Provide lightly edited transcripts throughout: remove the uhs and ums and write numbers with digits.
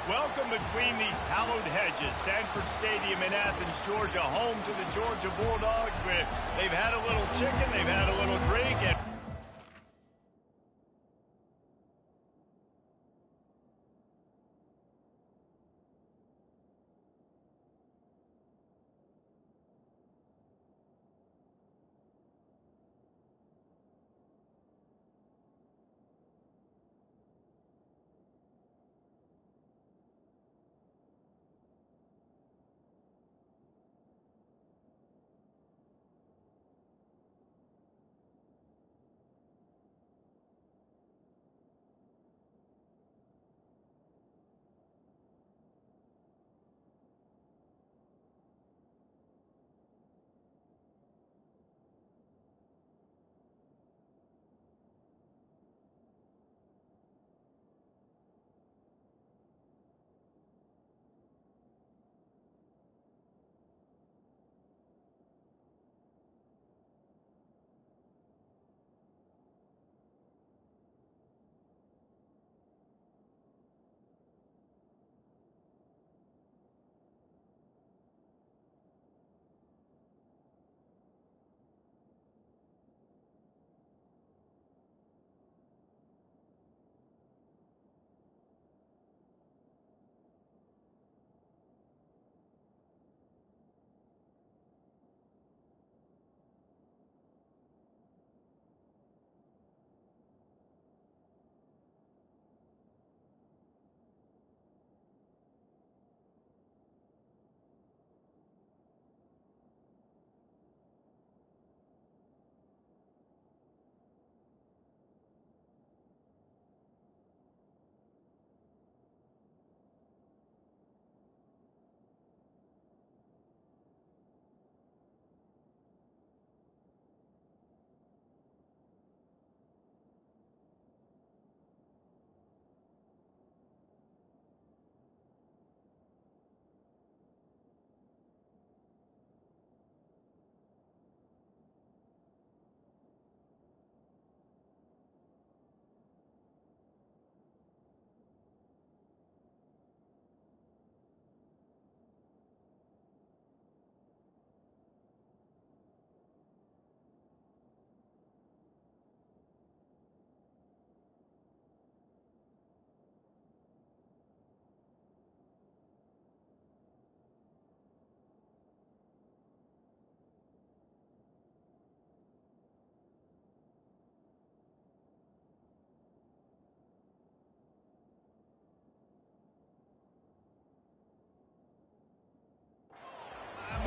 Welcome between these hallowed hedges. Sanford Stadium in Athens, Georgia, home to the Georgia Bulldogs. They've had a little chicken, they've had a little drink, and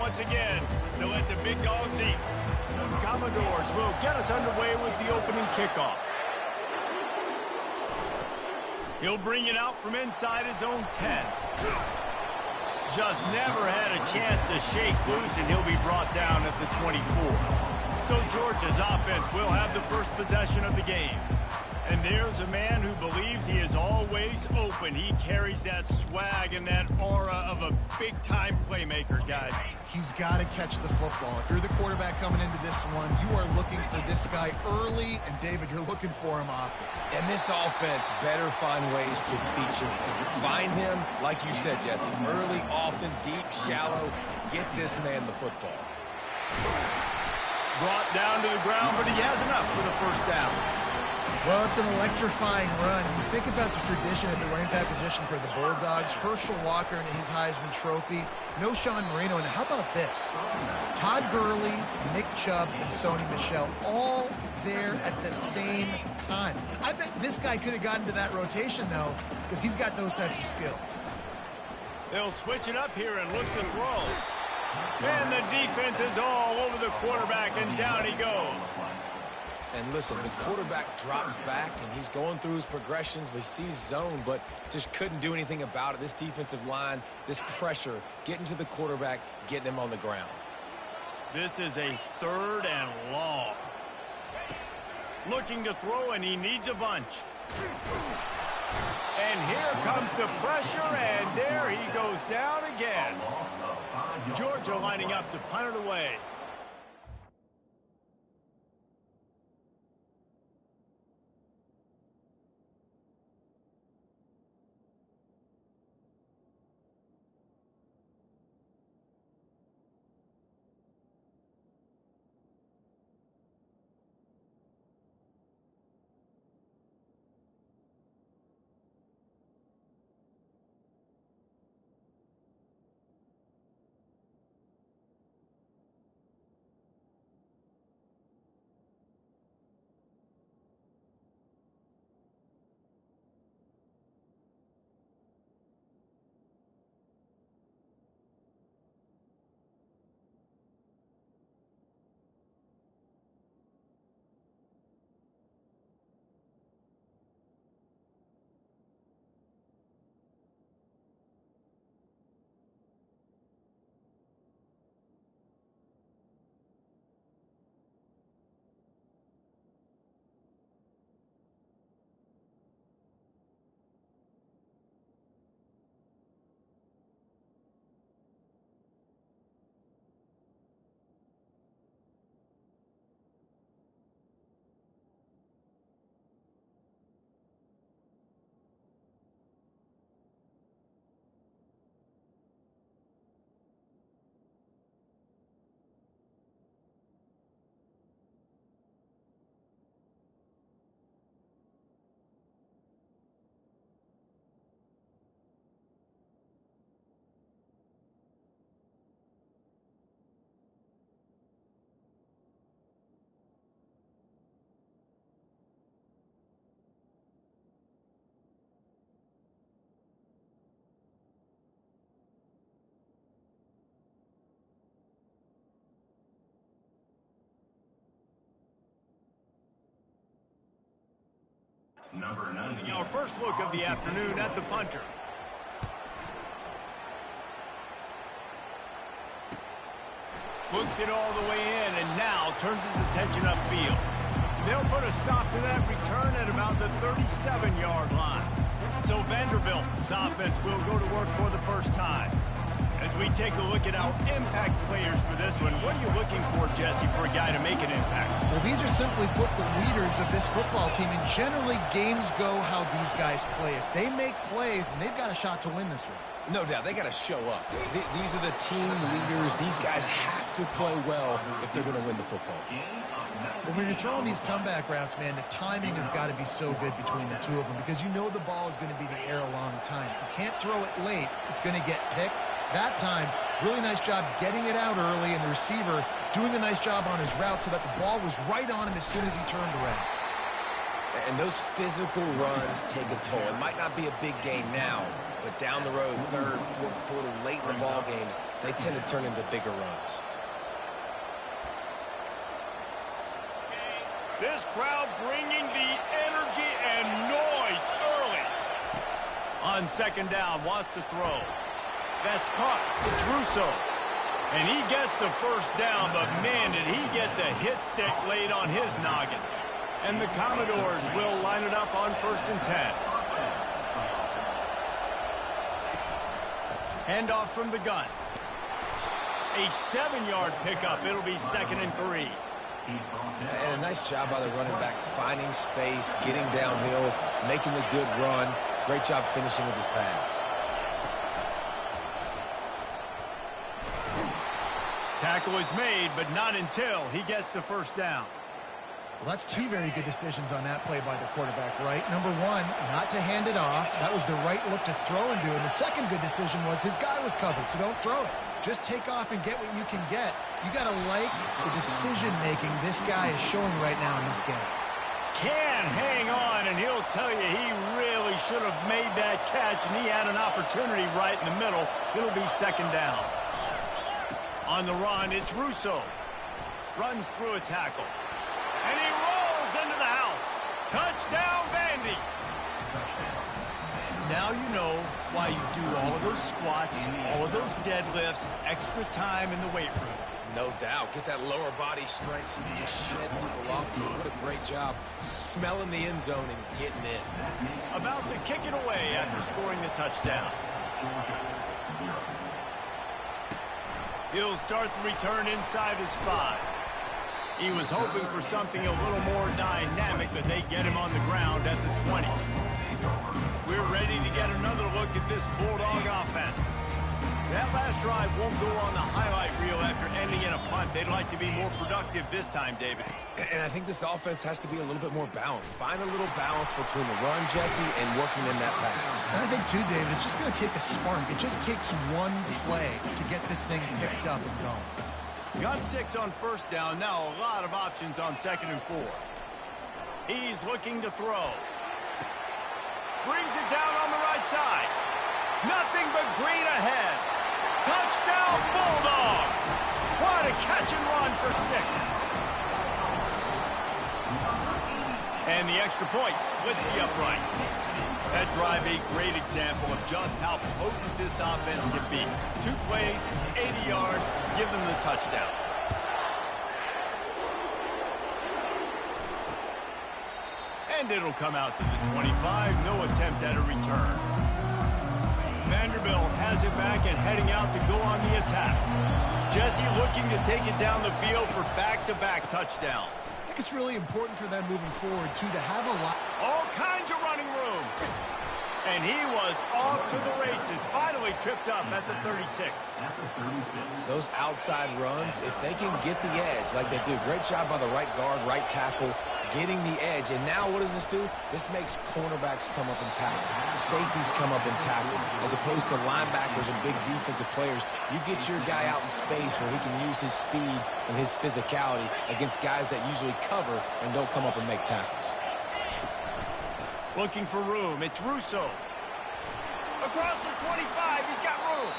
once again, they'll let the big dogs eat. The Commodores will get us underway with the opening kickoff. He'll bring it out from inside his own 10. Just never had a chance to shake loose, and he'll be brought down at the 24. So Georgia's offense will have the first possession of the game. And there's a man who believes he is always open. He carries that swag and that aura of a big-time playmaker, guys. He's got to catch the football. If you're the quarterback coming into this one, you are looking for this guy early, and David, you're looking for him often. And this offense better find ways to feature him. Find him, like you said, Jesse, early, often, deep, shallow. Get this man the football. Brought down to the ground, but he has enough for the first down. Well, it's an electrifying run. You think about the tradition at the running back position for the Bulldogs. Herschel Walker and his Heisman Trophy. No Sean Marino. And how about this? Todd Gurley, Nick Chubb, and Sony Michel all there at the same time. I bet this guy could have gotten to that rotation, though, because he's got those types of skills. They'll switch it up here and look to throw. And the defense is all over the quarterback, and down he goes. And listen, the quarterback drops back, and he's going through his progressions. We see zone, but just couldn't do anything about it. This defensive line, this pressure, getting to the quarterback, getting him on the ground. This is a 3rd and long. Looking to throw, and he needs a bunch. And here comes the pressure, and there he goes down again. Georgia lining up to punt it away. Our first look of the afternoon at the punter. Looks it all the way in and now turns his attention upfield. They'll put a stop to that return at about the 37-yard line. So Vanderbilt's offense will go to work for the first time. As we take a look at our impact players for this one, what are you looking for, Jesse, for a guy to make an impact? Well, these are simply put the leaders of this football team, and generally games go how these guys play. If they make plays, then they've got a shot to win this one. No doubt, they got to show up. These are the team leaders. These guys have to play well if they're going to win the football game. Well, when you're throwing these comeback routes, man, the timing has got to be so good between the two of them because you know the ball is going to be in the air a long time. You can't throw it late. It's going to get picked. That time, really nice job getting it out early, and the receiver doing a nice job on his route so that the ball was right on him as soon as he turned around. And those physical runs take a toll. It might not be a big game now, but down the road, third, fourth quarter, late in the ball games, they tend to turn into bigger runs. This crowd bringing the energy and noise early. On second down, wants to throw. That's caught. It's Russo. And he gets the first down, but man, did he get the hit stick laid on his noggin. And the Commodores will line it up on 1st and 10. Handoff from the gun. A 7-yard pickup. It'll be 2nd and 3. And a nice job by the running back, finding space, getting downhill, making the good run. Great job finishing with his pads. Tackle is made, but not until he gets the first down. Well, that's two very good decisions on that play by the quarterback, right? Number one, not to hand it off. That was the right look to throw into. And the second good decision was his guy was covered, so don't throw it. Just take off and get what you can get. You got to like the decision-making this guy is showing right now in this game. Can hang on, and he'll tell you he really should have made that catch, and he had an opportunity right in the middle. It'll be 2nd down. On the run, it's Russo. Runs through a tackle. And he rolls into the house. Touchdown, Vandy. Now you know why you do all of those squats, all of those deadlifts, extra time in the weight room. No doubt. Get that lower body strength so you can just shed people off you. What a great job smelling the end zone and getting in. About to kick it away after scoring the touchdown. He'll start the return inside his 5. He was hoping for something a little more dynamic, but they get him on the ground at the 20. We're ready to get another look at this Bulldog offense. That last drive won't go on the highlight reel after ending in a punt. They'd like to be more productive this time, David. And I think this offense has to be a little bit more balanced. Find a little balance between the run, Jesse, and working in that pass. And I think, too, David, it's just going to take a spark. It just takes one play to get this thing picked up and going. Got 6 on 1st down. Now a lot of options on 2nd and 4. He's looking to throw. Brings it down on the right side. Nothing but green ahead. Touchdown, Bulldogs! What a catch and run for 6. And the extra point splits the uprights. That drive a great example of just how potent this offense can be. 2 plays, 80 yards, give them the touchdown. And it'll come out to the 25. No attempt at a return. Vanderbilt has it back and heading out to go on the attack. Jesse looking to take it down the field for back-to-back touchdowns. I think it's really important for them moving forward, too, to have a lot. All kinds of running room. And he was off to the races, finally tripped up at the 36. Those outside runs, if they can get the edge like they do, great job by the right guard, right tackle, getting the edge. And now what does this do? This makes cornerbacks come up and tackle. Safeties come up and tackle. As opposed to linebackers and big defensive players, you get your guy out in space where he can use his speed and his physicality against guys that usually cover and don't come up and make tackles. Looking for room, it's Russo. Across the 25, he's got room.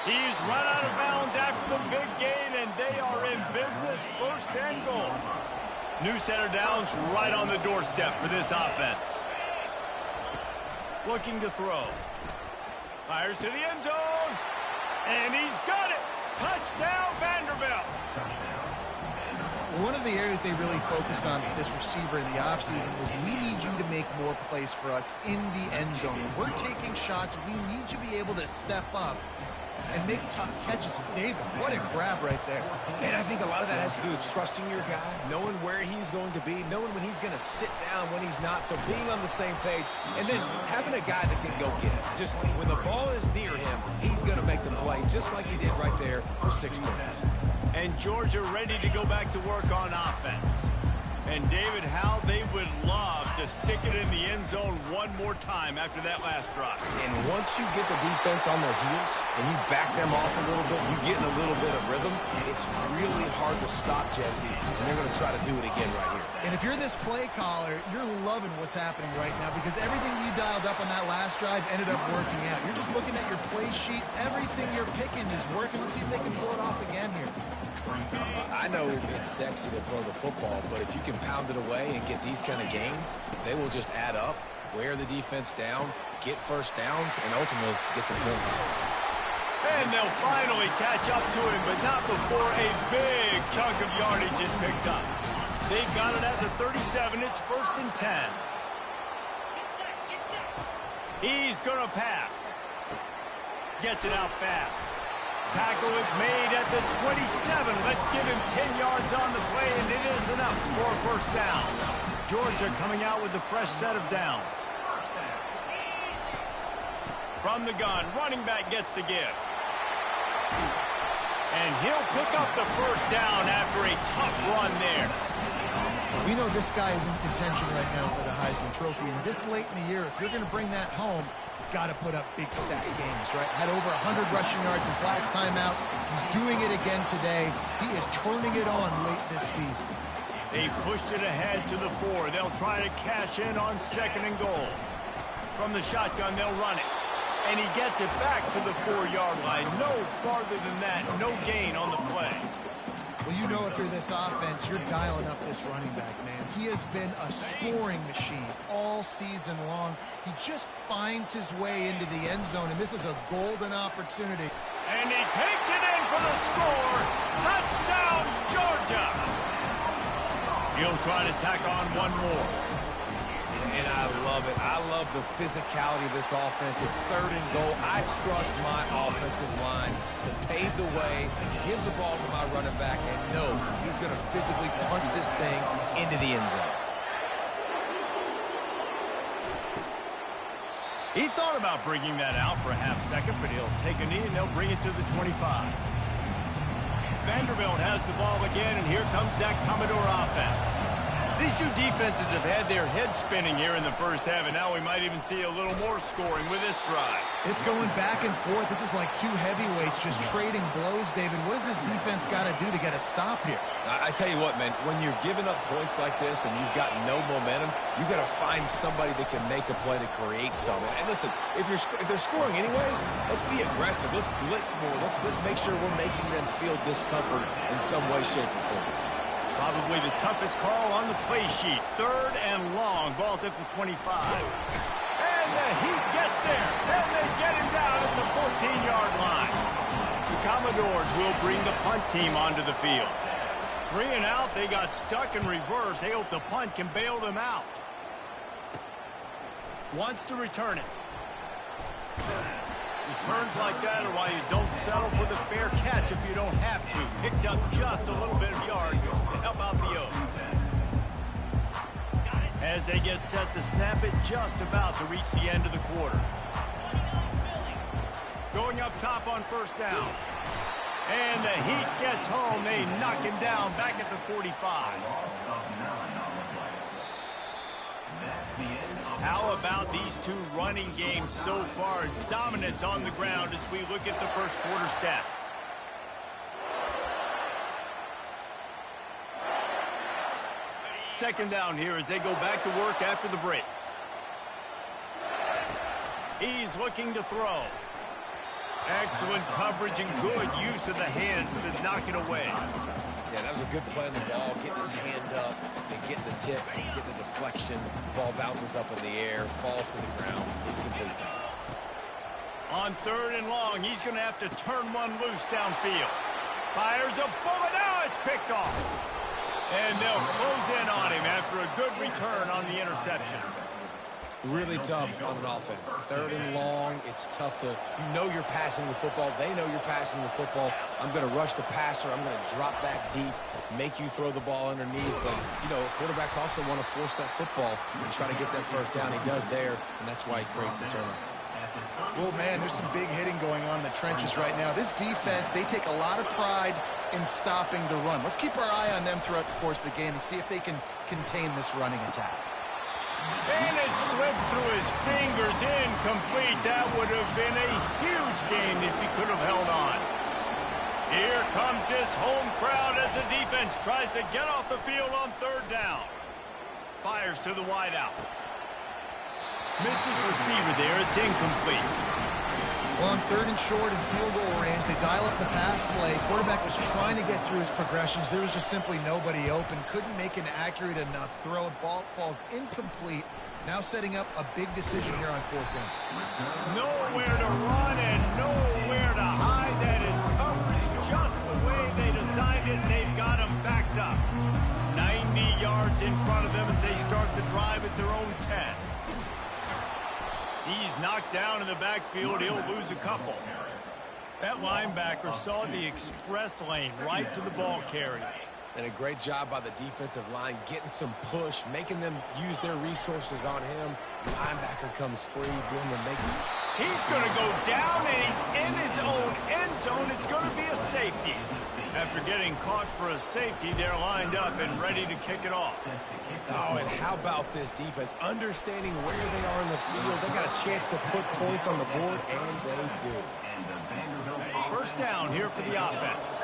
He's run out of bounds after the big gain, and they are in business, 1st and goal. New center downs right on the doorstep for this offense. Looking to throw. Fires to the end zone. And he's got it. Touchdown, Vanderbilt. One of the areas they really focused on with this receiver in the offseason was we need you to make more plays for us in the end zone. When we're taking shots, we need you to be able to step up and make tough catches. David, what a grab right there. And I think a lot of that has to do with trusting your guy, knowing where he's going to be, knowing when he's going to sit down, when he's not. So being on the same page, and then having a guy that can go get it. Just when the ball is near him, he's going to make the play, just like he did right there for 6 points. And Georgia ready to go back to work on offense. And David, how they would love to stick it in the end zone one more time after that last drive. And once you get the defense on their heels and you back them off a little bit, you get in a little bit of rhythm, it's really hard to stop Jesse, and they're going to try to do it again right here. And if you're this play caller, you're loving what's happening right now because everything you dialed up on that last drive ended up working out. You're just looking at your play sheet. Everything you're picking is working. Let's see if they can pull it off again here. I know it's sexy to throw the football, but if you can pound it away and get these kind of gains, they will just add up, wear the defense down, get first downs, and ultimately get some points. And they'll finally catch up to him, but not before a big chunk of yardage is picked up. They've got it at the 37. It's 1st and 10. He's going to pass. Gets it out fast. Tackle is made at the 27. Let's give him 10 yards on the play, and it is enough for a first down. Georgia coming out with a fresh set of downs. From the gun, running back gets the give. And he'll pick up the first down after a tough run there. We know this guy is in contention right now for the Heisman Trophy, and this late in the year, if you're going to bring that home, got to put up big stat games, right? Had over 100 rushing yards his last time out. He's doing it again today. He is turning it on late this season. They pushed it ahead to the 4. They'll try to cash in on 2nd and goal. From the shotgun, they'll run it. And he gets it back to the 4-yard line. No farther than that. No gain on the play. Well, you know if you're this offense, you're dialing up this running back, man. He has been a scoring machine all season long. He just finds his way into the end zone, and this is a golden opportunity. And he takes it in for the score. Touchdown, Georgia. He'll try to tack on one more. And I love it. I love the physicality of this offense. It's 3rd and goal. I trust my offensive line to pave the way, give the ball to my running back, and know he's going to physically punch this thing into the end zone. He thought about bringing that out for a half second, but he'll take a knee and they'll bring it to the 25. Vanderbilt has the ball again, and here comes that Commodore offense. These two defenses have had their heads spinning here in the first half, and now we might even see a little more scoring with this drive. It's going back and forth. This is like two heavyweights just trading blows, David. What does this defense got to do to get a stop here? I tell you what, man, when you're giving up points like this and you've got no momentum, you got to find somebody that can make a play to create something. And listen, if they're scoring anyways, let's be aggressive. Let's blitz more. Let's make sure we're making them feel discomfort in some way, shape, or form. Probably the toughest call on the play sheet. 3rd and long. Ball's at the 25. And the Heat gets there. And they get him down at the 14-yard line. The Commodores will bring the punt team onto the field. 3 and out. They got stuck in reverse. They hope the punt can bail them out. Wants to return it. Returns like that are why you don't settle for the fair catch if you don't have to. Picks up just a little bit of yards to help out the Oaks. As they get set to snap it, just about to reach the end of the quarter. Going up top on first down. And the Heat gets home. They knock him down back at the 45. How about these two running games so far? Dominance on the ground as we look at the first quarter stats. Second down here as they go back to work after the break. He's looking to throw. Excellent coverage and good use of the hands to knock it away. Yeah, that was a good play on the ball, getting his hand up and getting the tip, get the deflection, ball bounces up in the air, falls to the ground, incomplete pass. On 3rd and long, he's going to have to turn one loose downfield. Fires a bullet. Now it's picked off. And they'll close in on him after a good return on the interception. Really tough on an offense. 3rd and long, it's tough to, you know you're passing the football. They know you're passing the football. I'm going to rush the passer. I'm going to drop back deep, make you throw the ball underneath. But, you know, quarterbacks also want to force that football and try to get that first down. He does there, and that's why he creates the turnover. Well, man, there's some big hitting going on in the trenches right now. This defense, they take a lot of pride in stopping the run. Let's keep our eye on them throughout the course of the game and see if they can contain this running attack. And it slips through his fingers, incomplete. That would have been a huge game if he could have held on. Here comes this home crowd as the defense tries to get off the field on 3rd down. Fires to the wideout. Missed his receiver there. It's incomplete. Well, on 3rd and short and field goal range, they dial up the pass play. Quarterback was trying to get through his progressions. There was just simply nobody open. Couldn't make an accurate enough throw. Ball falls incomplete. Now setting up a big decision here on 4th down. Nowhere to run and nowhere to hide. That is coverage just the way they designed it, and they've got him backed up. 90 yards in front of them as they start the drive at their own 10. He's knocked down in the backfield. He'll lose a couple. That linebacker saw the express lane right to the ball carrier. And a great job by the defensive line getting some push, making them use their resources on him. The linebacker comes free. Boom, and he's going to go down, and he's in his own end zone. It's going to be a safety. After getting caught for a safety, they're lined up and ready to kick it off. Oh, and how about this defense? Understanding where they are in the field. They got a chance to put points on the board, and they do. 1st down here for the offense.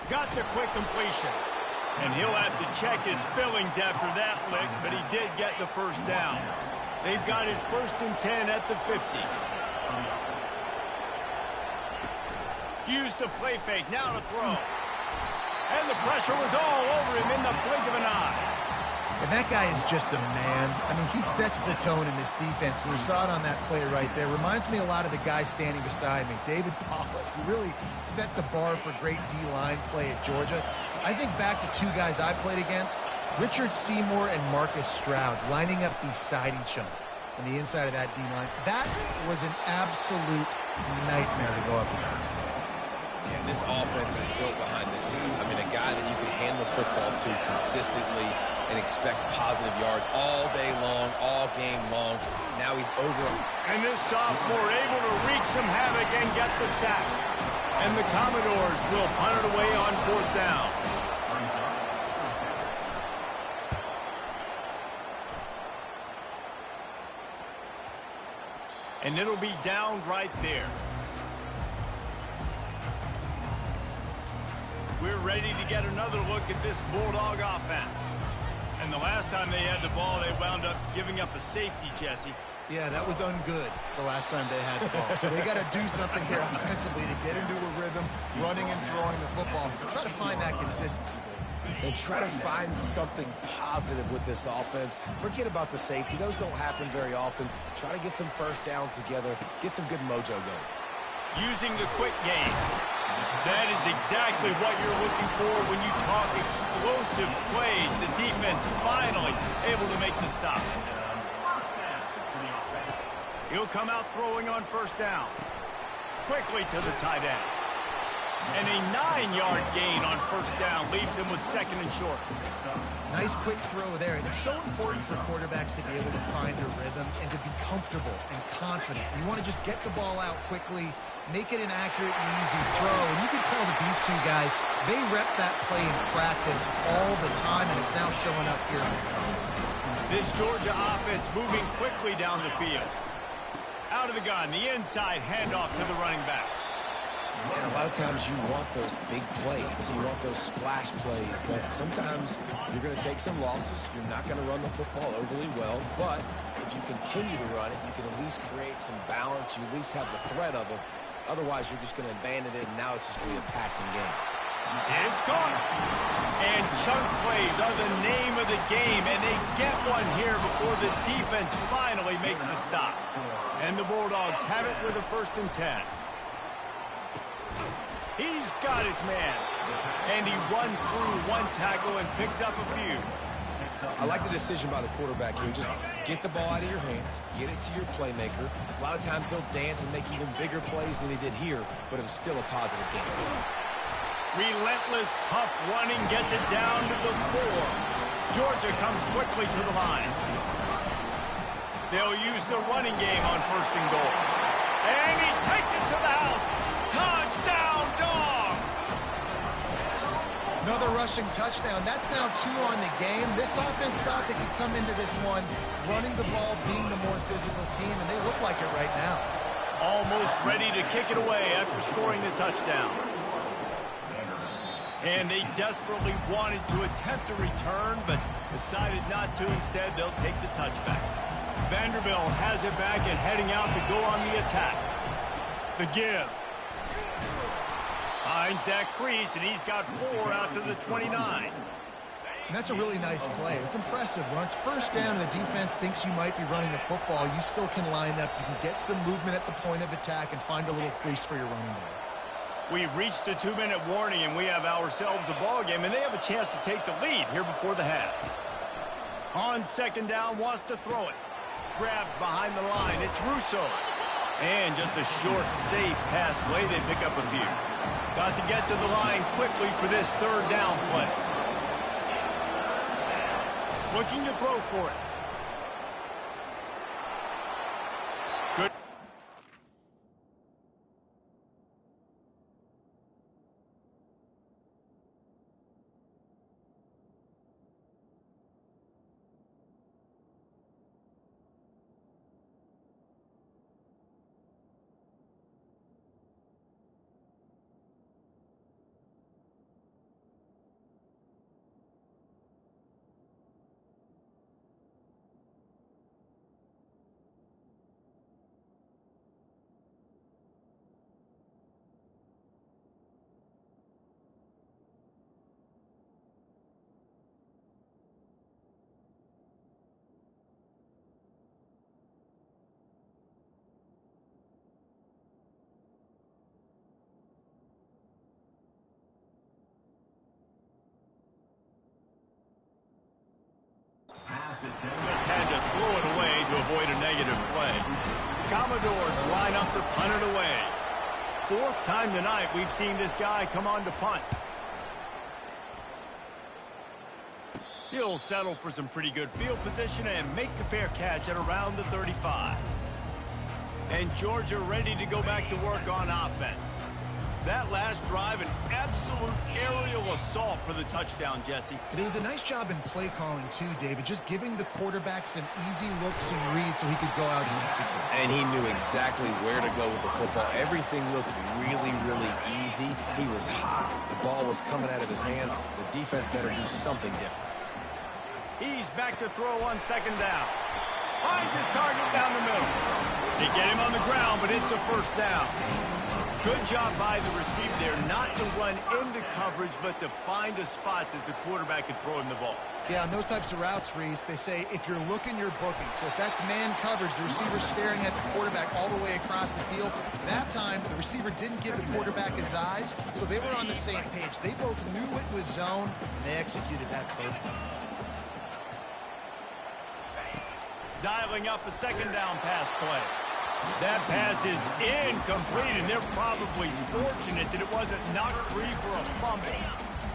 Got the quick completion. And he'll have to check his fillings after that lick, but he did get the 1st down. They've got it 1st and 10 at the 50. Use the play fake, now to throw. And the pressure was all over him in the blink of an eye. And that guy is just a man. I mean, he sets the tone in this defense. We saw it on that play right there. Reminds me a lot of the guy standing beside me, David Pollock, who really set the bar for great D-line play at Georgia. I think back to 2 guys I played against, Richard Seymour and Marcus Stroud, lining up beside each other on the inside of that D-line. That was an absolute nightmare to go up against. Yeah, this offense is built behind this game. I mean, a guy that you can hand the football to consistently and expect positive yards all day long, all game long. Now he's over. And this sophomore able to wreak some havoc and get the sack. And the Commodores will punt it away on 4th down. And it'll be downed right there. We're ready to get another look at this Bulldog offense. And the last time they had the ball, they wound up giving up a safety, Jesse. Yeah, that was ungood the last time they had the ball. So they got to do something here offensively to get into a rhythm, running and throwing the football. Try to find that consistency. And try to find something positive with this offense. Forget about the safety. Those don't happen very often. Try to get some 1st downs together. Get some good mojo going. Using the quick game. That is exactly what you're looking for when you talk explosive plays. The defense finally able to make the stop. He'll come out throwing on 1st down. Quickly to the tight end. And a 9-yard gain on 1st down leaves him with 2nd and short. Nice quick throw there. And it's so important for quarterbacks to be able to find a rhythm and to be comfortable and confident. You want to just get the ball out quickly, make it an accurate and easy throw. And you can tell that these 2 guys, they rep that play in practice all the time, and it's now showing up here. This Georgia offense moving quickly down the field. Out of the gun, the inside handoff to the running back. And a lot of times you want those big plays. You want those splash plays. But sometimes you're going to take some losses. You're not going to run the football overly well. But if you continue to run it, you can at least create some balance. You at least have the threat of it. Otherwise, you're just going to abandon it, and now it's just going to be a passing game. It's gone. And chunk plays are the name of the game, and they get one here before the defense finally makes a stop. And the Bulldogs have it with a 1st and 10. He's got his man. And he runs through one tackle and picks up a few. I like the decision by the quarterback here. Just get the ball out of your hands, get it to your playmaker. A lot of times he'll dance and make even bigger plays than he did here, but it was still a positive game. Relentless, tough running gets it down to the 4. Georgia comes quickly to the line. They'll use the running game on 1st and goal. And he takes it to the house. Touchdown, Dogs! Another rushing touchdown. That's now 2 on the game. This offense thought they could come into this one running the ball, being the more physical team, and they look like it right now. Almost ready to kick it away after scoring the touchdown. And they desperately wanted to attempt a return, but decided not to. Instead, they'll take the touchback. Vanderbilt has it back and heading out to go on the attack. The give. Finds that crease, and he's got 4 out to the 29. And that's a really nice play. It's impressive. When it's 1st down and the defense thinks you might be running the football, you still can line up. You can get some movement at the point of attack and find a little crease for your running back. We've reached the 2-minute warning, and we have ourselves a ball game, and they have a chance to take the lead here before the half. On 2nd down, wants to throw it. Grabbed behind the line. It's Russo. And just a short, safe pass play. They pick up a few. Got to get to the line quickly for this 3rd down play. Looking to throw for it. Good. Just had to throw it away to avoid a negative play. The Commodores line up to punt it away. 4th time tonight we've seen this guy come on to punt. He'll settle for some pretty good field position and make the fair catch at around the 35. And Georgia ready to go back to work on offense. That last drive, an absolute aerial assault for the touchdown, Jesse. And it was a nice job in play calling, too, David, just giving the quarterback some easy looks and reads so he could go out and execute. And he knew exactly where to go with the football. Everything looked really, really easy. He was hot. The ball was coming out of his hands. The defense better do something different. He's back to throw on 2nd down. Finds his target down the middle. They get him on the ground, but it's a 1st down. Good job by the receiver there, not to run into coverage, but to find a spot that the quarterback can throw him the ball. Yeah, on those types of routes, Reese, they say if you're looking, you're booking. So if that's man coverage, the receiver's staring at the quarterback all the way across the field. That time, the receiver didn't give the quarterback his eyes, so they were on the same page. They both knew it was zone, and they executed that perfectly. Dialing up a 2nd down pass play. That pass is incomplete, and they're probably fortunate that it wasn't knocked free for a fumble.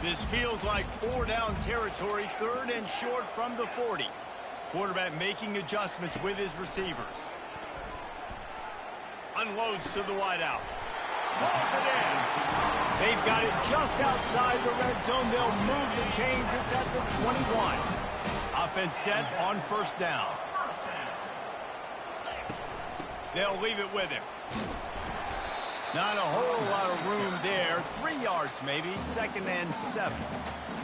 This feels like 4-down territory, 3rd and short from the 40. Quarterback making adjustments with his receivers. Unloads to the wideout. Pulls it in. They've got it just outside the red zone. They'll move the chains. It's at the 21. Offense set on 1st down. They'll leave it with him. Not a whole lot of room there. 3 yards maybe. 2nd and 7.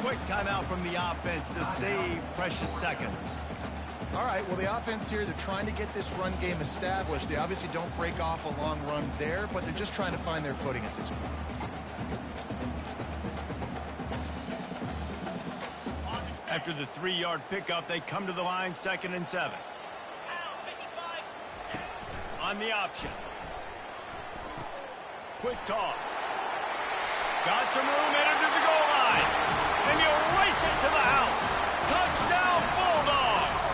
Quick timeout from the offense to save precious seconds. All right, well, the offense here, they're trying to get this run game established. They obviously don't break off a long run there, but they're just trying to find their footing at this point. After the 3-yard pickup, they come to the line, 2nd and 7. On the option. Quick toss. Got some room, entered to the goal line. And he'll race it to the house. Touchdown, Bulldogs!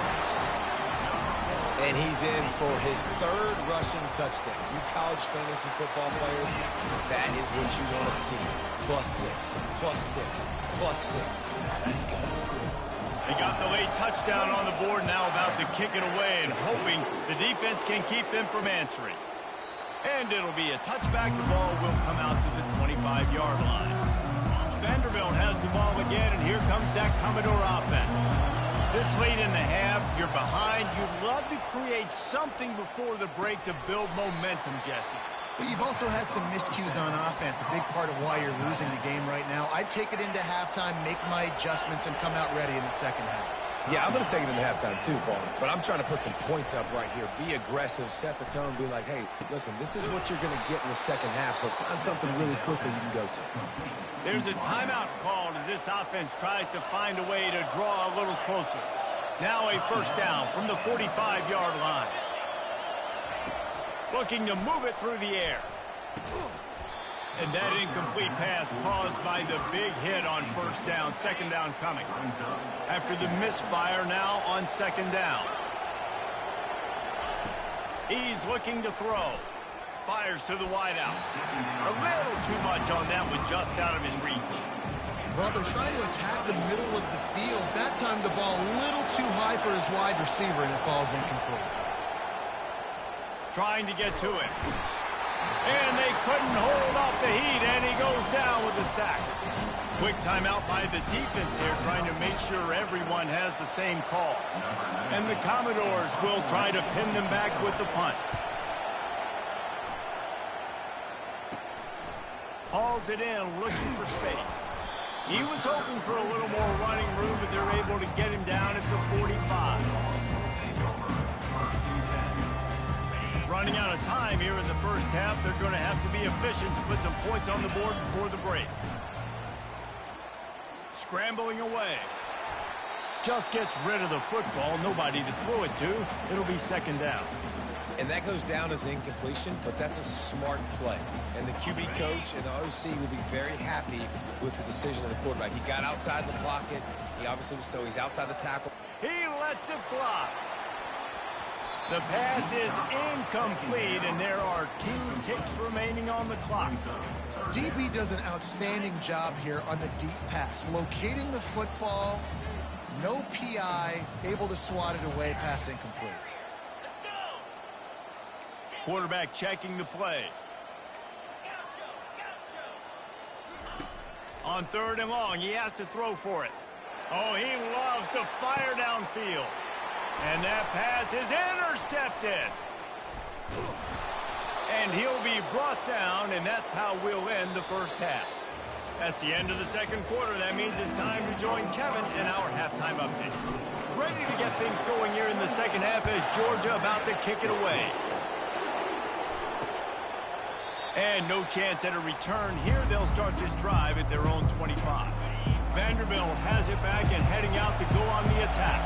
And he's in for his 3rd rushing touchdown. You college fantasy football players, that is what you want to see. +6, +6, +6. Let's go. They got the late touchdown on the board, now about to kick it away and hoping the defense can keep them from answering. And it'll be a touchback. The ball will come out to the 25-yard line. Vanderbilt has the ball again, and here comes that Commodore offense. This late in the half, you're behind. You'd love to create something before the break to build momentum, Jesse. But you've also had some miscues on offense, a big part of why you're losing the game right now. I'd take it into halftime, make my adjustments, and come out ready in the second half. Yeah, I'm going to take it into halftime too, Paul. But I'm trying to put some points up right here. Be aggressive, set the tone, be like, hey, listen, this is what you're going to get in the second half, so find something really quickly you can go to. There's a timeout called as this offense tries to find a way to draw a little closer. Now a first down from the 45-yard line. Looking to move it through the air. And that incomplete pass caused by the big hit on first down. 2nd down coming. After the misfire, now on 2nd down. He's looking to throw. Fires to the wideout. A little too much on that one, just out of his reach. Well, they're trying to attack the middle of the field. That time the ball a little too high for his wide receiver, and it falls incomplete. Trying to get to it. And they couldn't hold off the heat, and he goes down with a sack. Quick timeout by the defense here, trying to make sure everyone has the same call. And the Commodores will try to pin them back with the punt. Hauls it in, looking for space. He was hoping for a little more running room, but they're able to get him down at the 45. Running out of time here in the first half. They're going to have to be efficient to put some points on the board before the break. Scrambling away. Just gets rid of the football. Nobody to throw it to. It'll be 2nd down. And that goes down as incompletion, but that's a smart play. And the QB coach and the OC will be very happy with the decision of the quarterback. He got outside the pocket. He obviously was so he's outside the tackle. He lets it fly. The pass is incomplete, and there are 2 ticks remaining on the clock. DB does an outstanding job here on the deep pass. Locating the football, no PI, able to swat it away, pass incomplete. Quarterback checking the play. On 3rd and long, he has to throw for it. Oh, he loves to fire downfield. And that pass is intercepted. And he'll be brought down, and that's how we'll end the first half. That's the end of the 2nd quarter. That means it's time to join Kevin in our halftime update. Ready to get things going here in the 2nd half as Georgia about to kick it away. And no chance at a return here. They'll start this drive at their own 25. Vanderbilt has it back and heading out to go on the attack.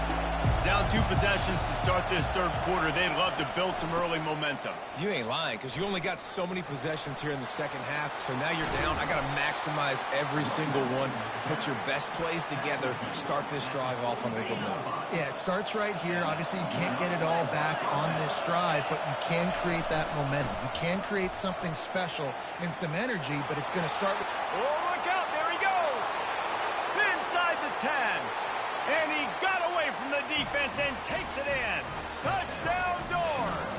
Down 2 possessions to start this 3rd quarter. They'd love to build some early momentum. You ain't lying, because you only got so many possessions here in the 2nd half, so now you're down. I got to maximize every single one. Put your best plays together. Start this drive off on a good note. Yeah, it starts right here. Obviously, you can't get it all back on this drive, but you can create that momentum. You can create something special and some energy, but it's going to start with... Oh, look out. There he goes. Inside the 10. And he got away from the defense and takes it in. Touchdown, Doors.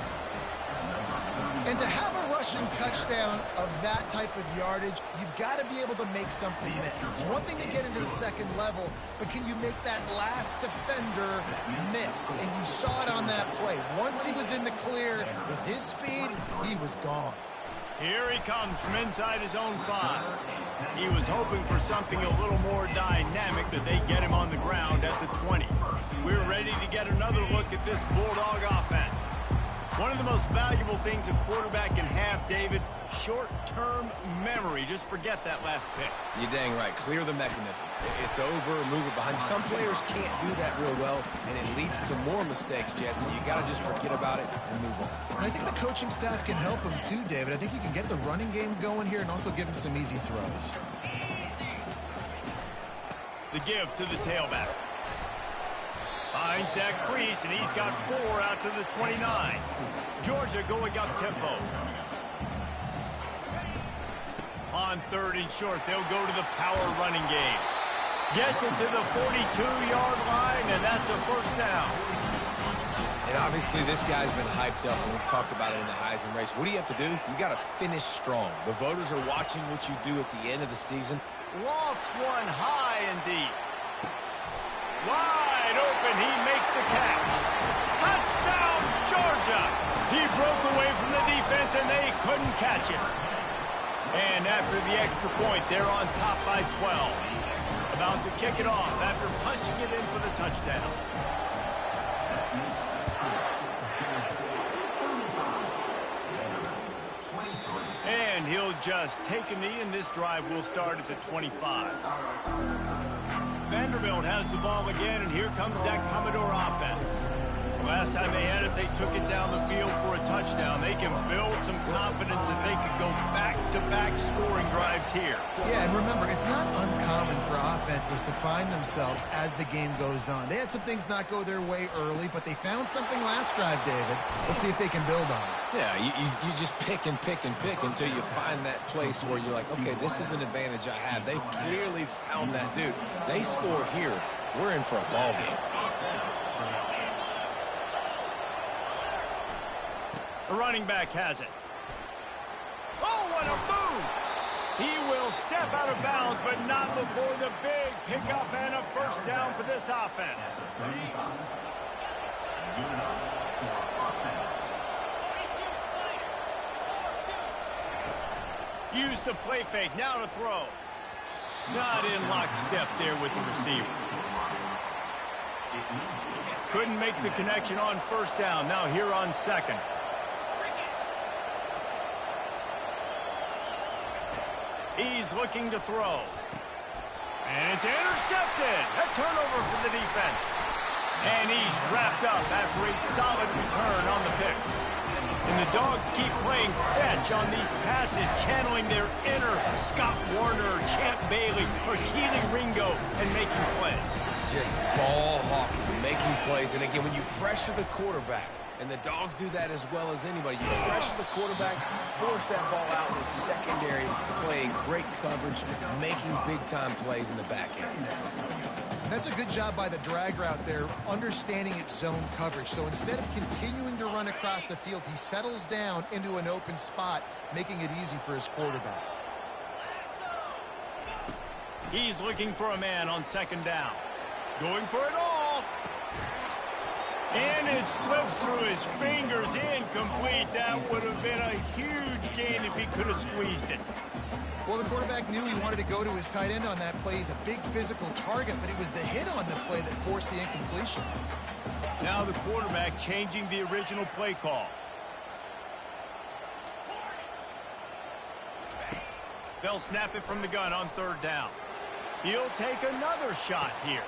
And to have a rushing touchdown of that type of yardage, you've got to be able to make something miss. It's one thing to get into the 2nd level, but can you make that last defender miss? And you saw it on that play. Once he was in the clear with his speed, he was gone. Here he comes from inside his own 5. He was hoping for something a little more dynamic, that they get him on the ground at the 20. We're ready to get another look at this Bulldog offense. One of the most valuable things a quarterback can have, David, short-term memory. Just forget that last pick. You're dang right. Clear the mechanism. It's over, move it behind you. Some players can't do that real well, and it leads to more mistakes, Jesse. You got to just forget about it and move on. And I think the coaching staff can help him too, David. I think you can get the running game going here and also give him some easy throws. The give to the tailback. Finds that crease, and he's got 4 out to the 29. Georgia going up tempo. On 3rd and short, they'll go to the power running game. Gets it to the 42-yard line, and that's a first down. And obviously this guy's been hyped up, and we've talked about it in the Heisman race. What do you have to do? You got to finish strong. The voters are watching what you do at the end of the season. Lofts one high and deep. Wide open, he makes the catch. Touchdown, Georgia! He broke away from the defense, and they couldn't catch him. And after the extra point, they're on top by 12. About to kick it off after punching it in for the touchdown. And he'll just take a knee, and this drive will start at the 25. Vanderbilt has the ball again, and here comes that Commodore offense. Last time they had it, they took it down the field for a touchdown. They can build some confidence that they could go back-to-back scoring drives here. Yeah, and remember, it's not uncommon for offenses to find themselves as the game goes on. They had some things not go their way early, but they found something last drive, David. Let's see if they can build on it. Yeah, you just pick and pick and pick until you find that place where you're like, okay, this is an advantage I have. They've clearly found that dude. They score here, we're in for a ball game. The running back has it. Oh, what a move! He will step out of bounds, but not before the big pickup and a first down for this offense. Use the play fake, now to throw. Not in lockstep there with the receiver. Couldn't make the connection on first down, now here on 2nd. He's looking to throw. And it's intercepted. A turnover for the defense. And he's wrapped up after a solid return on the pick. And the Dogs keep playing fetch on these passes, channeling their inner Scott Warner, Champ Bailey, or Keely Ringo, and making plays. Just ball hawking, making plays. And again, when you pressure the quarterback, and the Dogs do that as well as anybody. You pressure the quarterback, force that ball out in the secondary, playing great coverage, making big-time plays in the back end. That's a good job by the drag route there, understanding its zone coverage. So instead of continuing to run across the field, he settles down into an open spot, making it easy for his quarterback. He's looking for a man on 2nd down. Going for it all. And it slips through his fingers, incomplete. That would have been a huge gain if he could have squeezed it. Well, the quarterback knew he wanted to go to his tight end on that play. He's a big physical target, but it was the hit on the play that forced the incompletion. Now the quarterback changing the original play call. They'll snap it from the gun on 3rd down. He'll take another shot here.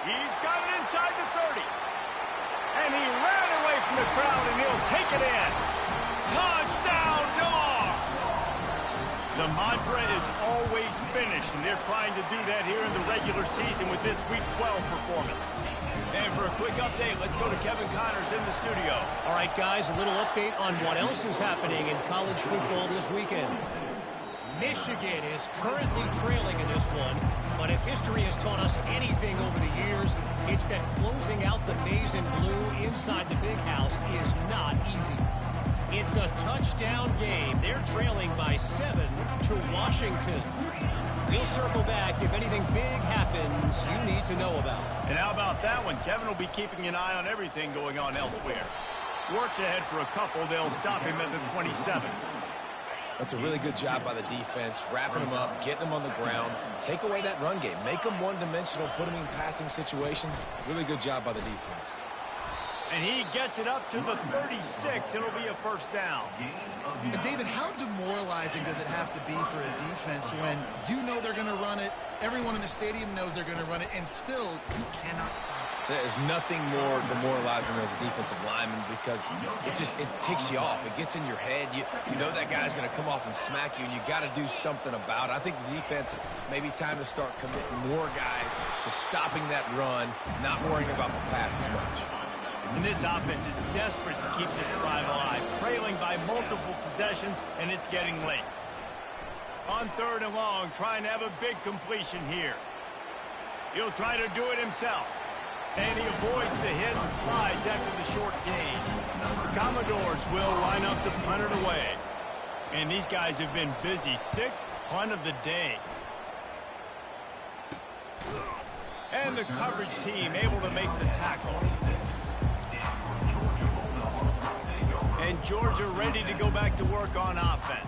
He's got it inside the 30. And he ran away from the crowd, and he'll take it in. Touchdown, Dogs! The mantra is always finish, and they're trying to do that here in the regular season with this Week 12 performance. And for a quick update, let's go to Kevin Connors in the studio. All right, guys, a little update on what else is happening in college football this weekend. Michigan is currently trailing in this one, but if history has taught us anything over the years, it's that closing out the maize and blue inside the big house is not easy. It's a touchdown game. They're trailing by 7 to Washington. We'll circle back if anything big happens you need to know about. And how about that one? Kevin will be keeping an eye on everything going on elsewhere. Works ahead for a couple. They'll stop him at the 27. That's a really good job by the defense, wrapping them up, getting them on the ground, take away that run game, make them one-dimensional, put them in passing situations. Really good job by the defense. And he gets it up to the 36. It'll be a first down. And David, how demoralizing does it have to be for a defense when you know they're going to run it, everyone in the stadium knows they're going to run it, and still you cannot stop it? There's nothing more demoralizing as a defensive lineman because it ticks you off. It gets in your head. You know that guy's going to come off and smack you, and you got to do something about it. I think the defense maybe time to start committing more guys to stopping that run, not worrying about the pass as much. And this offense is desperate to keep this drive alive, trailing by multiple possessions, and it's getting late. On 3rd and long, trying to have a big completion here. He'll try to do it himself. And he avoids the hit and slides after the short gain. Commodores will line up to punt it away. And these guys have been busy. 6th punt of the day. And the coverage team able to make the tackle. And Georgia ready to go back to work on offense.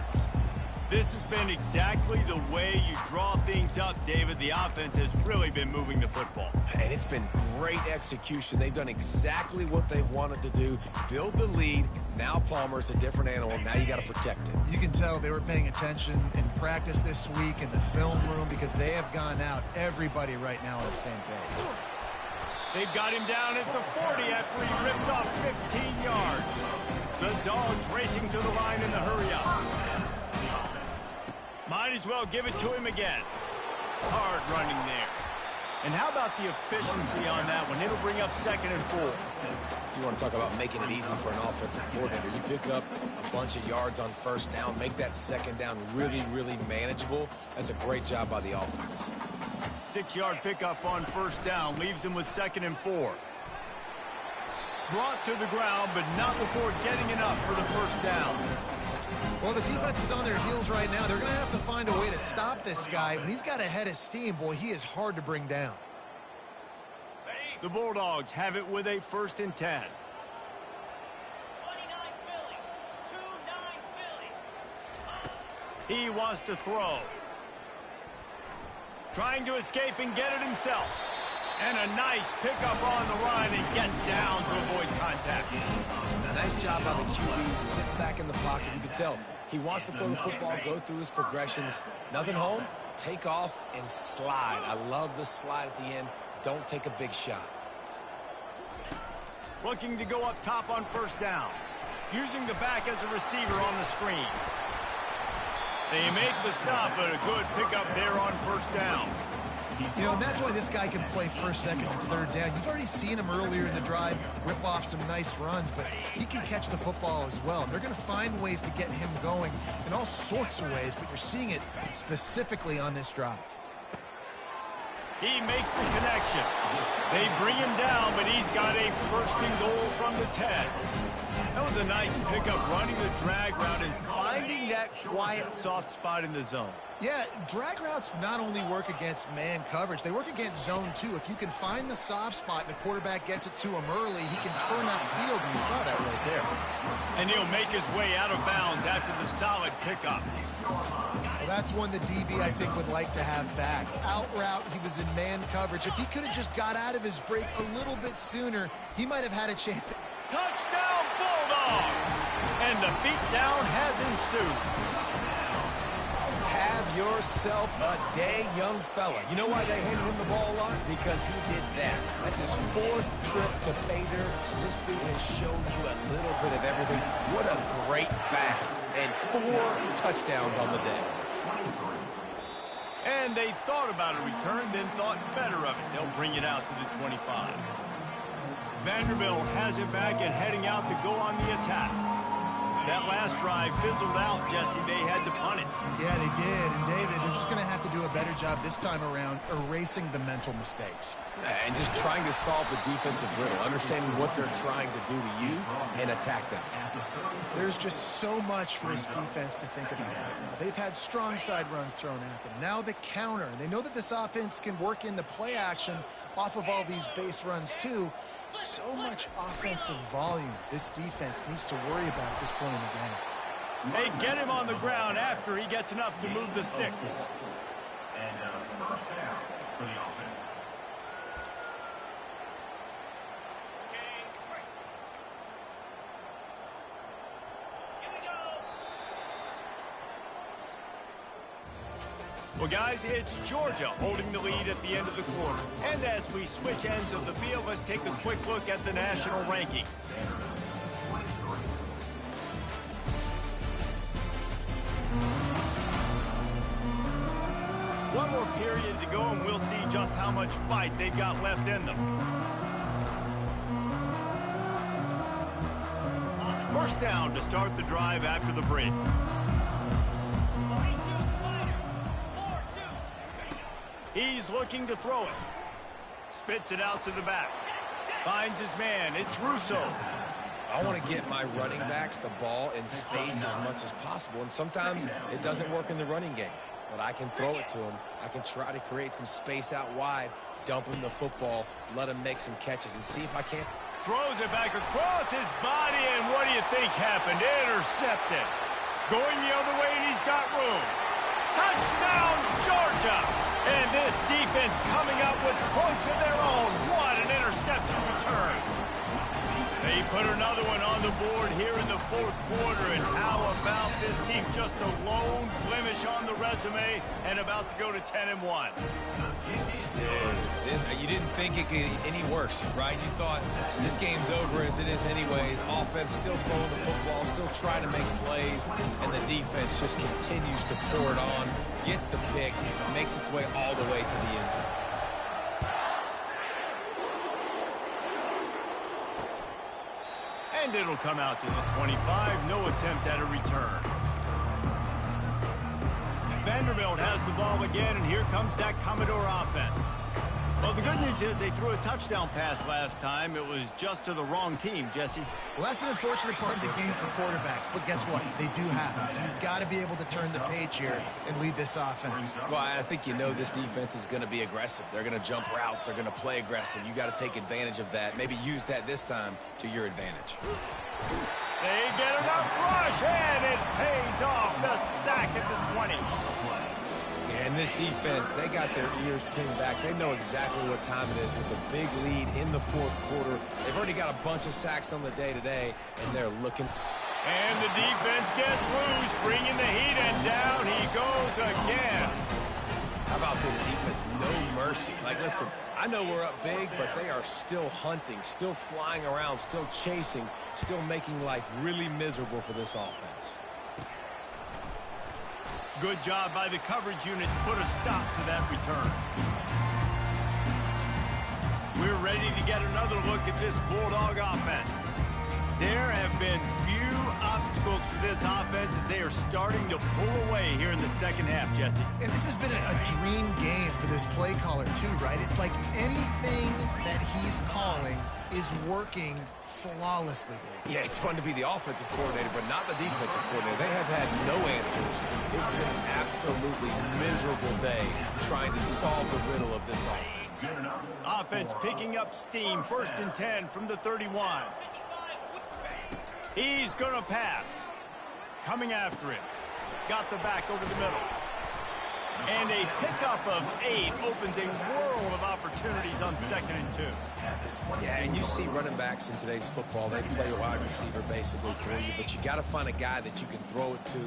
This has been exactly the way you draw things up, David. The offense has really been moving the football. And it's been great execution. They've done exactly what they've wanted to do. Build the lead. Now Palmer's a different animal. Now you got to protect it. You can tell they were paying attention in practice this week in the film room because they have gone out, everybody right now on the same page. They've got him down at the 40 after he ripped off 15 yards. The Dogs racing to the line in the hurry up. Might as well give it to him again. Hard running there. And how about the efficiency on that one? It'll bring up 2nd and 4. You want to talk about making it easy for an offensive coordinator. You pick up a bunch of yards on 1st down, make that 2nd down really, really manageable. That's a great job by the offense. 6-yard pickup on 1st down leaves him with 2nd and 4. Brought to the ground, but not before getting enough for the 1st down. Well, the defense is on their heels right now. They're going to have to find a way to stop this guy. When he's got a head of steam, boy, he is hard to bring down. The Bulldogs have it with a 1st and 10. 29 Philly. He wants to throw. Trying to escape and get it himself. And a nice pickup on the run and gets down to avoid contact. Nice job by the QB. Sit back in the pocket. You can tell he wants to throw the football, go through his progressions. Nothing home, take off and slide. I love the slide at the end. Don't take a big shot. Looking to go up top on 1st down. Using the back as a receiver on the screen. They make the stop, but a good pickup there on 1st down. You know, and that's why this guy can play 1st, 2nd, and 3rd down. You've already seen him earlier in the drive rip off some nice runs, but he can catch the football as well. And they're going to find ways to get him going in all sorts of ways, but you're seeing it specifically on this drive. He makes the connection. They bring him down, but he's got a 1st and goal from the 10. That was a nice pickup, running the drag route and finding that quiet, soft spot in the zone. Yeah, drag routes not only work against man coverage, they work against zone too. If you can find the soft spot and the quarterback gets it to him early, he can turn upfield, and you saw that right there. And he'll make his way out of bounds after the solid pickup. Well, that's one the DB, I think, would like to have back. Out route, he was in man coverage. If he could have just got out of his break a little bit sooner, he might have had a chance. Touchdown, Bulldogs! And the beatdown has ensued. Have yourself a day, young fella. You know why they handed him the ball a lot? Because he did that. That's his 4th trip to pay dirt. This dude has shown you a little bit of everything. What a great back. And 4 touchdowns on the day. And they thought about a return, then thought better of it. They'll bring it out to the 25. Vanderbilt has it back and heading out to go on the attack. That last drive fizzled out, Jesse. They had to punt it. Yeah, they did. And, David, they're just going to have to do a better job this time around erasing the mental mistakes. And just trying to solve the defensive riddle, understanding what they're trying to do to you and attack them. There's just so much for this defense to think about right now. They've had strong side runs thrown at them. Now the counter. And they know that this offense can work in the play action off of all these base runs, too. So much offensive volume this defense needs to worry about at this point in the game. They get him on the ground after he gets enough to move the sticks. And first down for the offense. Well, guys, it's Georgia holding the lead at the end of the quarter. And as we switch ends of the field, let's take a quick look at the national rankings. One more period to go, and we'll see just how much fight they've got left in them. First down to start the drive after the break. He's looking to throw it. Spits it out to the back. Finds his man. It's Russo. I want to get my running backs the ball in space as much as possible, and sometimes it doesn't work in the running game. But I can throw it to him. I can try to create some space out wide, dump him the football, let him make some catches, and see if I can't. Throws it back across his body, and what do you think happened? Intercepted. Going the other way, and he's got room. Touchdown, Georgia! And this defense coming up with points of their own. What an interception return. They put another one on the board here in the fourth quarter. And how about this team? Just a lone blemish on the resume and about to go to 10-1. You didn't think it could get any worse, right? You thought this game's over as it is anyways. Offense still throwing the football, still trying to make plays, and the defense just continues to pour it on, gets the pick, makes its way all the way to the end zone. And it'll come out to the 25. No attempt at a return. Vanderbilt has the ball again, and here comes that Commodore offense. Well, the good news is they threw a touchdown pass last time. It was just to the wrong team, Jesse. Well, that's an unfortunate part of the game for quarterbacks, but guess what? They do happen, so you've got to be able to turn the page here and lead this offense. Well, I think you know this defense is going to be aggressive. They're going to jump routes. They're going to play aggressive. You got to take advantage of that. Maybe use that this time to your advantage. They get enough rush, and it pays off. The sack at the 20. Yeah, and this defense, they got their ears pinned back. They know exactly what time it is with a big lead in the fourth quarter. They've already got a bunch of sacks on the day today, and they're looking. And the defense gets loose, bringing the heat, and down he goes again. How about this defense? No mercy. Like, listen, I know we're up big, but they are still hunting, still flying around, still chasing, still making life really miserable for this offense. Good job by the coverage unit to put a stop to that return. We're ready to get another look at this Bulldog offense. There have been few obstacles for this offense as they are starting to pull away here in the second half, Jesse. And this has been a dream game for this play caller, too, right? It's like anything that he's calling is working flawlessly. Yeah, it's fun to be the offensive coordinator, but not the defensive coordinator. They have had no answers. It's been an absolutely miserable day trying to solve the riddle of this offense. Offense picking up steam, 1st and 10 from the 31. He's going to pass. Coming after him. Got the back over the middle. And a pickup of 8 opens a world of opportunities on 2nd and 2. Yeah, and you see running backs in today's football, they play a wide receiver basically for you, but you got to find a guy that you can throw it to,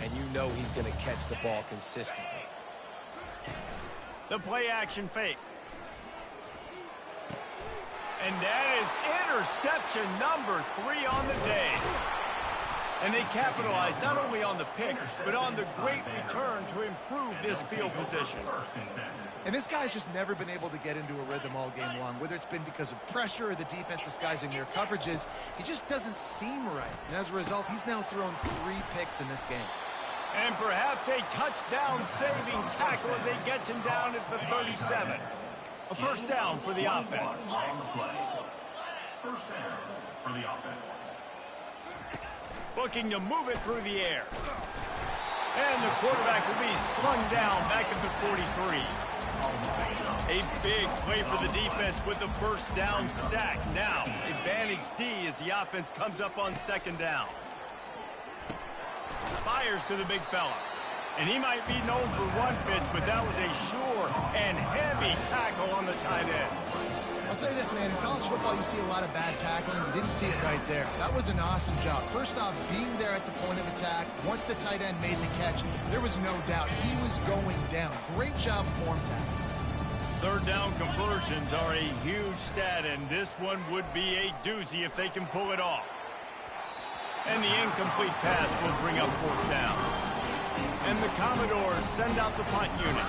and you know he's going to catch the ball consistently. The play action fake. And that is interception number 3 on the day. And they capitalized not only on the pick, but on the great return to improve this field position. And this guy's just never been able to get into a rhythm all game long, whether it's been because of pressure or the defense disguising their coverages. He just doesn't seem right. And as a result, he's now thrown 3 picks in this game. And perhaps a touchdown-saving tackle as they get him down at the 37. A first down for the offense. First down for the offense. Looking to move it through the air. And the quarterback will be slung down back at the 43. A big play for the defense with the first down sack. Now, advantage D as the offense comes up on 2nd down. Fires to the big fella. And he might be known for run fits, but that was a sure and heavy tackle on the tight end. I'll say this, man. In college football, you see a lot of bad tackling. You didn't see it right there. That was an awesome job. First off, being there at the point of attack. Once the tight end made the catch, there was no doubt he was going down. Great job form tackle. Third down conversions are a huge stat, and this one would be a doozy if they can pull it off. And the incomplete pass will bring up fourth down. And the Commodores send out the punt unit.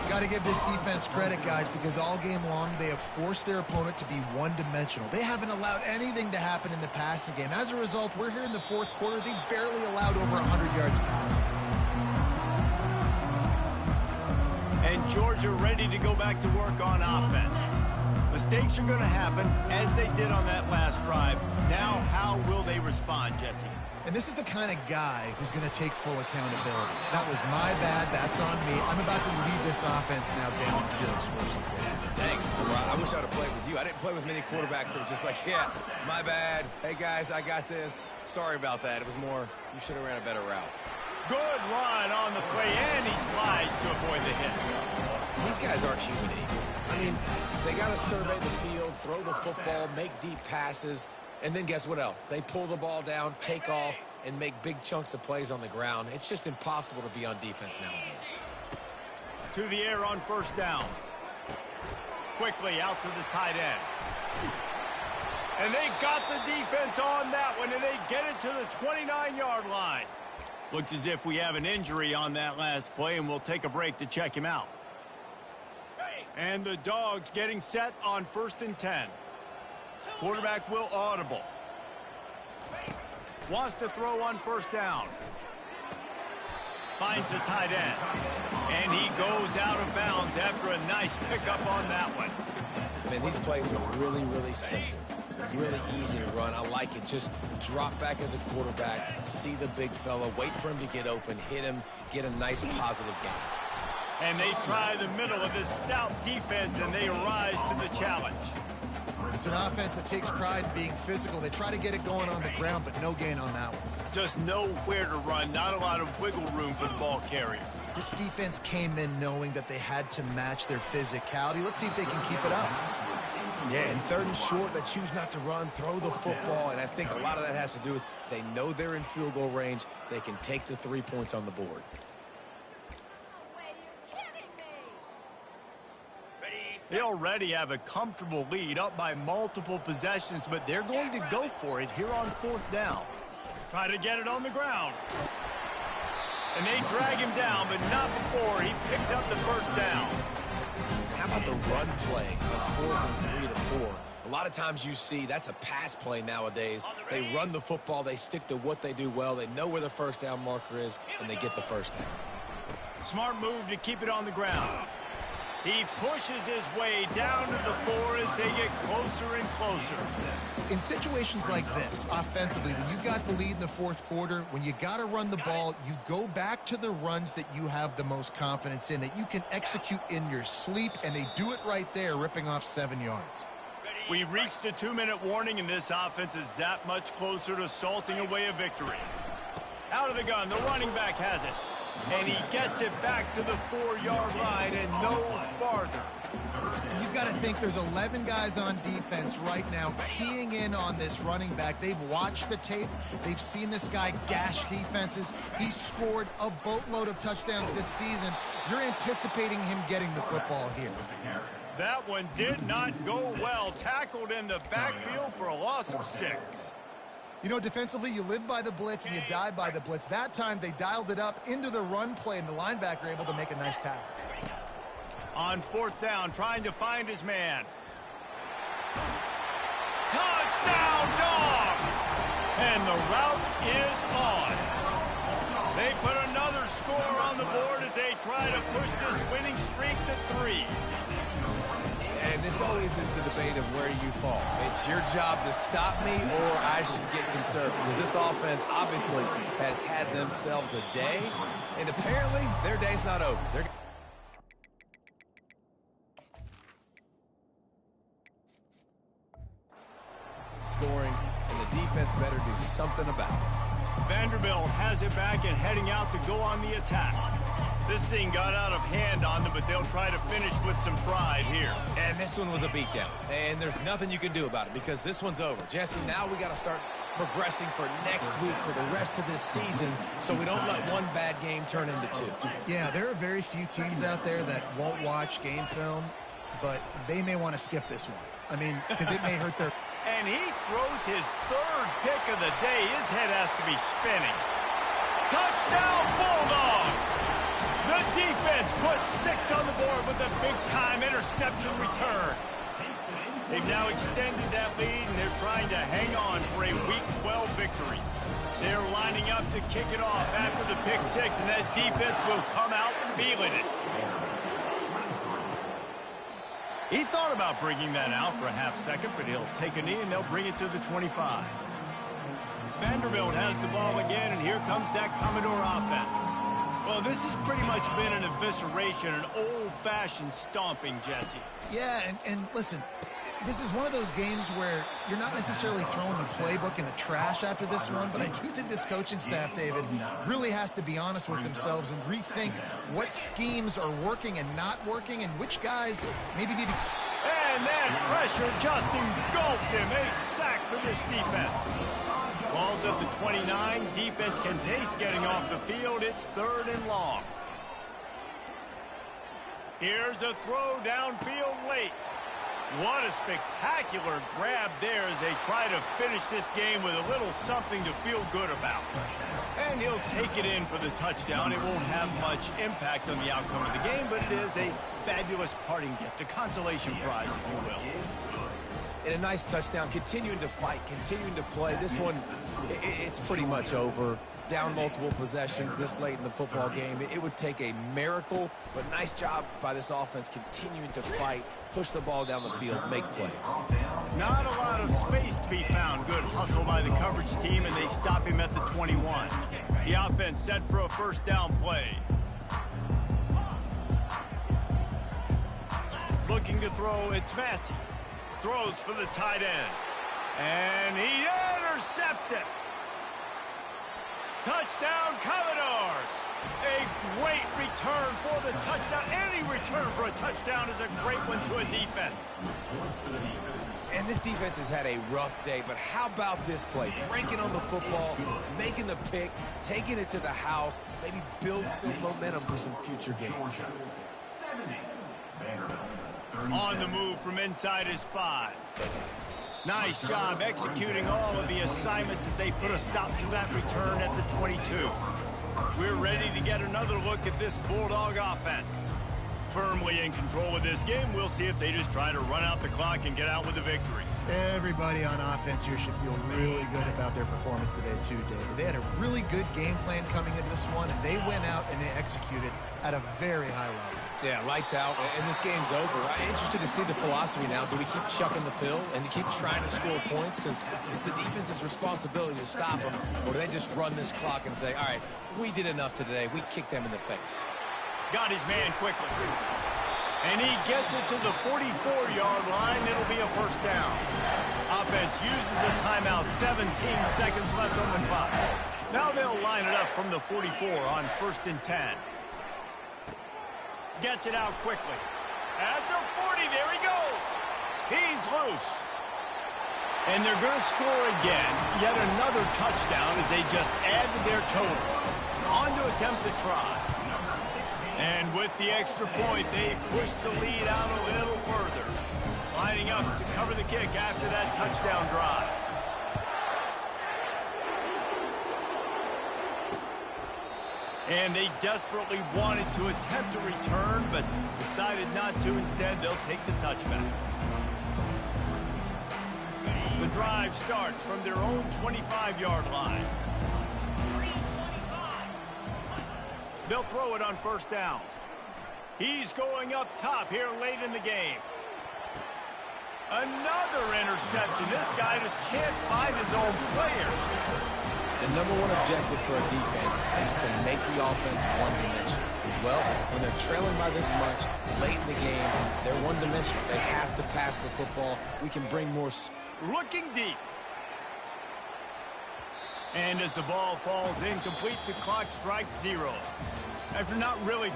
Got to give this defense credit, guys, because all game long they have forced their opponent to be one-dimensional. They haven't allowed anything to happen in the passing game. As a result, we're here in the fourth quarter. They barely allowed over 100 yards passing. And Georgia ready to go back to work on offense. Mistakes are going to happen, as they did on that last drive. Now, how will they respond, Jesse? And this is the kind of guy who's going to take full accountability. That was my bad. That's on me. I'm about to lead this offense now down the field and score some points. Dang, I wish I would have played with you. I didn't play with many quarterbacks that were just like, yeah, my bad. Hey, guys, I got this. Sorry about that. It was more, you should have ran a better route. Good run on the play, and he slides to avoid the hit. These guys aren't human eagle. I mean, they got to survey the field, throw the football, make deep passes, and then guess what else? They pull the ball down, take off, and make big chunks of plays on the ground. It's just impossible to be on defense nowadays. To the air on first down. Quickly out to the tight end. And they got the defense on that one, and they get it to the 29-yard line. Looks as if we have an injury on that last play, and we'll take a break to check him out. And the Dogs getting set on 1st and 10. Quarterback will audible. Wants to throw on first down. Finds the tight end. And he goes out of bounds after a nice pickup on that one. Man, these plays are really, really simple. Really easy to run. I like it. Just drop back as a quarterback, see the big fella, wait for him to get open, hit him, get a nice positive game. And they try the middle of this stout defense, and they rise to the challenge. It's an offense that takes pride in being physical. They try to get it going on the ground, but no gain on that one. Just nowhere to run, not a lot of wiggle room for the ball carrier. This defense came in knowing that they had to match their physicality. Let's see if they can keep it up. Yeah, and 3rd and short, they choose not to run, throw the football, and I think a lot of that has to do with they know they're in field goal range. They can take the 3 points on the board. They already have a comfortable lead, up by multiple possessions, but they're going to go for it here on 4th down. Try to get it on the ground. And they drag him down, but not before he picks up the first down. How about the run play on 4th and 3 to 4? A lot of times you see that's a pass play nowadays. They run the football, they stick to what they do well, they know where the first down marker is, and they get the first down. Smart move to keep it on the ground. He pushes his way down to the 4 as they get closer and closer. In situations like this, offensively, when you got the lead in the 4th quarter, when you got to run the ball, you go back to the runs that you have the most confidence in, that you can execute in your sleep, and they do it right there, ripping off 7 yards. We reached the 2-minute warning, and this offense is that much closer to salting away a victory. Out of the gun, the running back has it. And he gets it back to the 4-yard line and no farther. You've got to think there's 11 guys on defense right now keying in on this running back. They've watched the tape. They've seen this guy gash defenses. He's scored a boatload of touchdowns this season. You're anticipating him getting the football here. That one did not go well. Tackled in the backfield for a loss of 6. You know, defensively, you live by the blitz and you die by the blitz. That time, they dialed it up into the run play, and the linebacker able to make a nice tackle. On 4th down, trying to find his man. Touchdown, Dogs! And the route is on. They put another score on the board as they try to push this winning streak to 3. And this always is the debate of where you fall. It's your job to stop me, or I should get conservative. Because this offense obviously has had themselves a day, and apparently their day's not over. They're scoring, and the defense better do something about it. Vanderbilt has it back and heading out to go on the attack. This thing got out of hand on them, but they'll try to finish with some pride here. And this one was a beatdown. And there's nothing you can do about it because this one's over. Jesse, now we got to start progressing for next week, for the rest of this season, so we don't let one bad game turn into two. Yeah, there are very few teams out there that won't watch game film, but they may want to skip this one. I mean, because it may hurt their... And he throws his third pick of the day. His head has to be spinning. Touchdown, Bulldogs! The defense puts 6 on the board with a big-time interception return. They've now extended that lead, and they're trying to hang on for a Week 12 victory. They're lining up to kick it off after the pick 6, and that defense will come out feeling it. He thought about bringing that out for a half second, but he'll take a knee, and they'll bring it to the 25. Vanderbilt has the ball again, and here comes that Commodore offense. Well, this has pretty much been an evisceration, an old-fashioned stomping, Jesse. Yeah, and listen, this is one of those games where you're not necessarily throwing the playbook in the trash after this one, but I do think this coaching staff, David, really has to be honest with themselves and rethink what schemes are working and not working and which guys maybe need to... And that pressure just engulfed him. A sack for this defense. Ball's at the 29. Defense can taste getting off the field. It's 3rd and long. Here's a throw downfield late. What a spectacular grab there as they try to finish this game with a little something to feel good about. And he'll take it in for the touchdown. It won't have much impact on the outcome of the game, but it is a fabulous parting gift, a consolation prize, if you will. And a nice touchdown, continuing to fight, continuing to play. This one, it's pretty much over. Down multiple possessions this late in the football game. It would take a miracle, but nice job by this offense continuing to fight, push the ball down the field, make plays. Not a lot of space to be found. Good hustle by the coverage team, and they stop him at the 21. The offense set for a first down play. Looking to throw, it's Massey. Throws for the tight end. And he intercepts it. Touchdown, Commodores. A great return for the touchdown. Any return for a touchdown is a great one to a defense. And this defense has had a rough day, but how about this play? Breaking on the football, making the pick, taking it to the house, maybe build some momentum for some future games. On the move from inside his 5. Nice job executing all of the assignments as they put a stop to that return at the 22. We're ready to get another look at this Bulldog offense. Firmly in control of this game. We'll see if they just try to run out the clock and get out with a victory. Everybody on offense here should feel really good about their performance today, too, David. They had a really good game plan coming into this one, and they went out and they executed at a very high level. Yeah, lights out, and this game's over. I'm interested to see the philosophy now. Do we keep chucking the pill and keep trying to score points? Because it's the defense's responsibility to stop them. Or do they just run this clock and say, all right, we did enough today. We kicked them in the face. Got his man quickly. And he gets it to the 44-yard line. It'll be a first down. Offense uses a timeout. 17 seconds left on the clock. Now they'll line it up from the 44 on 1st and 10. Gets it out quickly. At the 40, there he goes. He's loose. And they're going to score again. Yet another touchdown as they just add to their total. On to attempt to try. And with the extra point, they push the lead out a little further. Lining up to cover the kick after that touchdown drive. And they desperately wanted to attempt a return, but decided not to. Instead, they'll take the touchbacks. The drive starts from their own 25-yard line. They'll throw it on first down. He's going up top here late in the game. Another interception. This guy just can't find his own players. The number one objective for a defense is to make the offense one-dimensional. Well, when they're trailing by this much late in the game, they're one-dimensional. They have to pass the football. We can bring more... Looking deep. And as the ball falls incomplete, the clock strikes 0. After not really